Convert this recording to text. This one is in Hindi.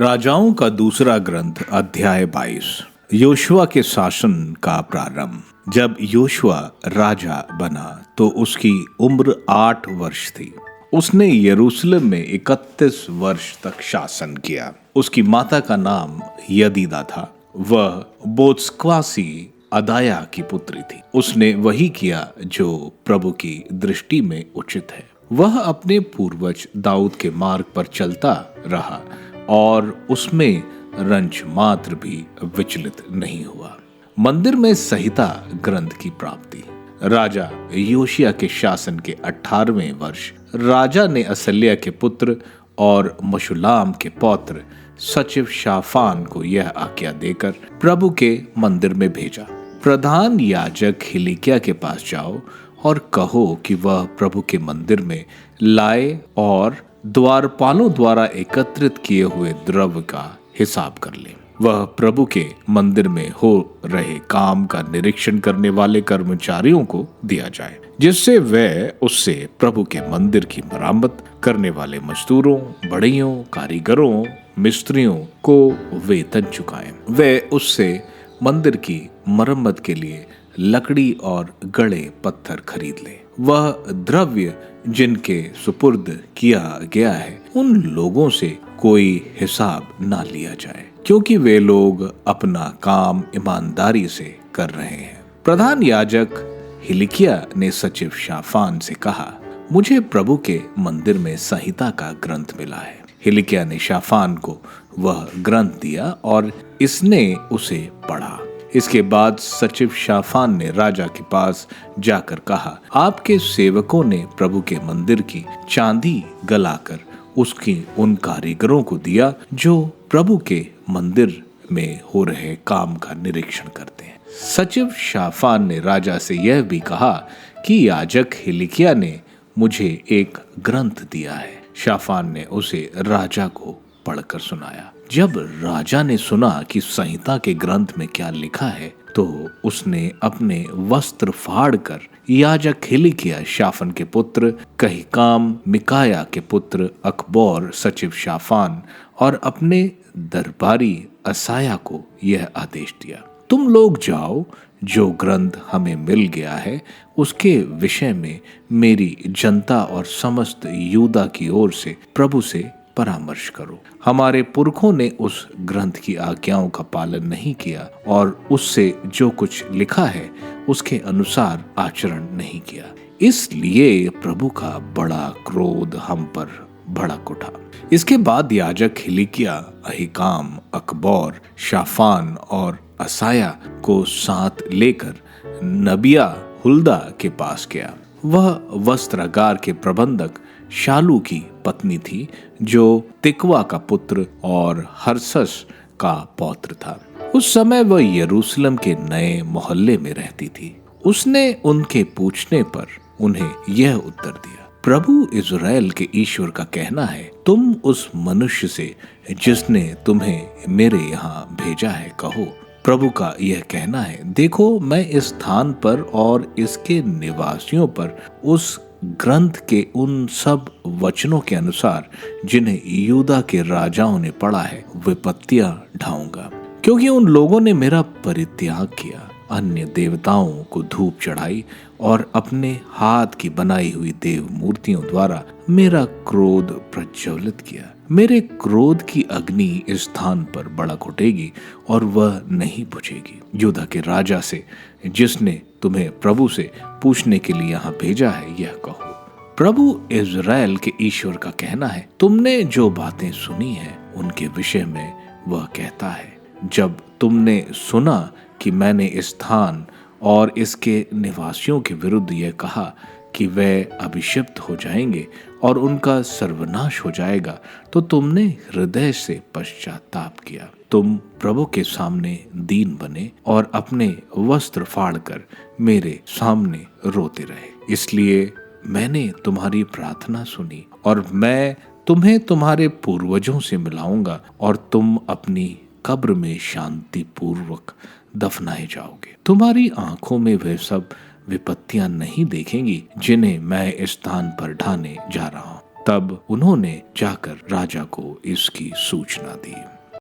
राजाओं का दूसरा ग्रंथ अध्याय 22। योशुआ के शासन का प्रारंभ। जब योशुआ राजा बना तो उसकी उम्र 8 वर्ष थी। उसने यरूशलेम में 31 वर्ष तक शासन किया। उसकी माता का नाम यदीदा था। वह बोत्स्क्वासी अदाया की पुत्री थी। उसने वही किया जो प्रभु की दृष्टि में उचित है। वह अपने पूर्वज दाऊद के मार्ग पर चलता रहा और उसमें रंच मात्र भी विचलित नहीं हुआ। मंदिर में संहिता ग्रंथ की प्राप्ति। राजा योशिया के शासन के 18वें वर्ष राजा ने असल्याह के पुत्र और मशुल्लाम के पौत्र सचिव शाफान को यह आज्ञा देकर प्रभु के मंदिर में भेजा, प्रधान याजक हिलिकिया के पास जाओ और कहो कि वह प्रभु के मंदिर में लाए और द्वारपालों द्वारा एकत्रित किए हुए द्रव्य का हिसाब कर ले। वह प्रभु के मंदिर में हो रहे काम का निरीक्षण करने वाले कर्मचारियों को दिया जाए, जिससे वे उससे प्रभु के मंदिर की मरम्मत करने वाले मजदूरों, बढ़इयों, कारीगरों, मिस्त्रियों को वेतन चुकाएं। वे उससे मंदिर की मरम्मत के लिए लकड़ी और गड़े पत्थर खरीद ले। वह द्रव्य जिनके सुपुर्द किया गया है उन लोगों से कोई हिसाब ना लिया जाए, क्योंकि वे लोग अपना काम ईमानदारी से कर रहे हैं। प्रधान याजक हिलिकिया ने सचिव शाफान से कहा, मुझे प्रभु के मंदिर में संहिता का ग्रंथ मिला है। हिलिकिया ने शाफान को वह ग्रंथ दिया और इसने उसे पढ़ा। इसके बाद सचिव शाफान ने राजा के पास जाकर कहा, आपके सेवकों ने प्रभु के मंदिर की चांदी गलाकर उसकी उन कारीगरों को दिया जो प्रभु के मंदिर में हो रहे काम का निरीक्षण करते हैं। सचिव शाफान ने राजा से यह भी कहा कि याजक हिलिकिया ने मुझे एक ग्रंथ दिया है। शाफान ने उसे राजा को पढ़कर सुनाया। जब राजा ने सुना कि संहिता के ग्रंथ में क्या लिखा है तो उसने अपने वस्त्र फाड़कर याजक हिलिकिया, शाफन के पुत्र कहीकाम, मिकाया के पुत्र अकबोर, सचिव शाफान और अपने दरबारी असाया को यह आदेश दिया, तुम लोग जाओ, जो ग्रंथ हमें मिल गया है उसके विषय में मेरी जनता और समस्त यूदा की ओर से प्रभु से परामर्श करो। हमारे पुरखों ने उस ग्रंथ की आज्ञाओं का पालन नहीं किया और उससे जो कुछ लिखा है उसके अनुसार आचरण नहीं किया, इसलिए प्रभु का बड़ा क्रोध हम पर भड़क उठा। इसके बाद याजक हिलिकिया अहीकाम, अकबोर, शाफान और असाया को साथ लेकर नबिया हुल्दा के पास गया। वह वस्त्रागार के प्रबंधक शालू की पत्नी थी, जो तिकवा का पुत्र और हर्षस का पौत्र था। उस समय वह यरूशलेम के नए मोहल्ले में रहती थी। उसने उनके पूछने पर उन्हें यह उत्तर दिया, प्रभु इज़राइल के ईश्वर का कहना है, तुम उस मनुष्य से जिसने तुम्हें मेरे यहाँ भेजा है कहो, प्रभु का यह कहना है, देखो मैं इस स्थान पर और इसके निवासियों पर उस ग्रंथ के उन सब वचनों के अनुसार जिन्हें यूदा के राजाओं ने पढ़ा है विपत्तियां ढाऊंगा, क्योंकि उन लोगों ने मेरा परित्याग किया, अन्य देवताओं को धूप चढ़ाई और अपने हाथ की बनाई हुई देव मूर्तियों द्वारा मेरा क्रोध प्रज्वलित किया। मेरे क्रोध की अग्नि इस स्थान पर भड़क उठेगी और वह नहीं बुझेगी। यूदा के राजा से जिसने तुम्हें प्रभु से पूछने के लिए यहाँ भेजा है यह कहो, प्रभु इज़राइल के ईश्वर का कहना है, तुमने जो बातें सुनी है उनके विषय में वह कहता है, जब तुमने सुना कि मैंने इस स्थान और इसके निवासियों के विरुद्ध यह कहा कि वे अभिषिक्त हो जाएंगे और उनका सर्वनाश हो जाएगा, तो तुमने हृदय से पश्चाताप किया। तुम प्रभु के सामने दीन बने और अपने वस्त्र फाड़कर मेरे सामने रोते रहे। इसलिए मैंने तुम्हारी प्रार्थना सुनी और मैं तुम्हें तुम्हारे पूर्वजों से मिलाऊंगा और तुम अपनी कब्र में शांति पूर्वक दफनाए जाओगे। तुम्हारी आंखों में वे सब विपत्तियां नहीं देखेंगी जिन्हें मैं इस स्थान पर ढाने जा रहा हूँ। तब उन्होंने जाकर राजा को इसकी सूचना दी।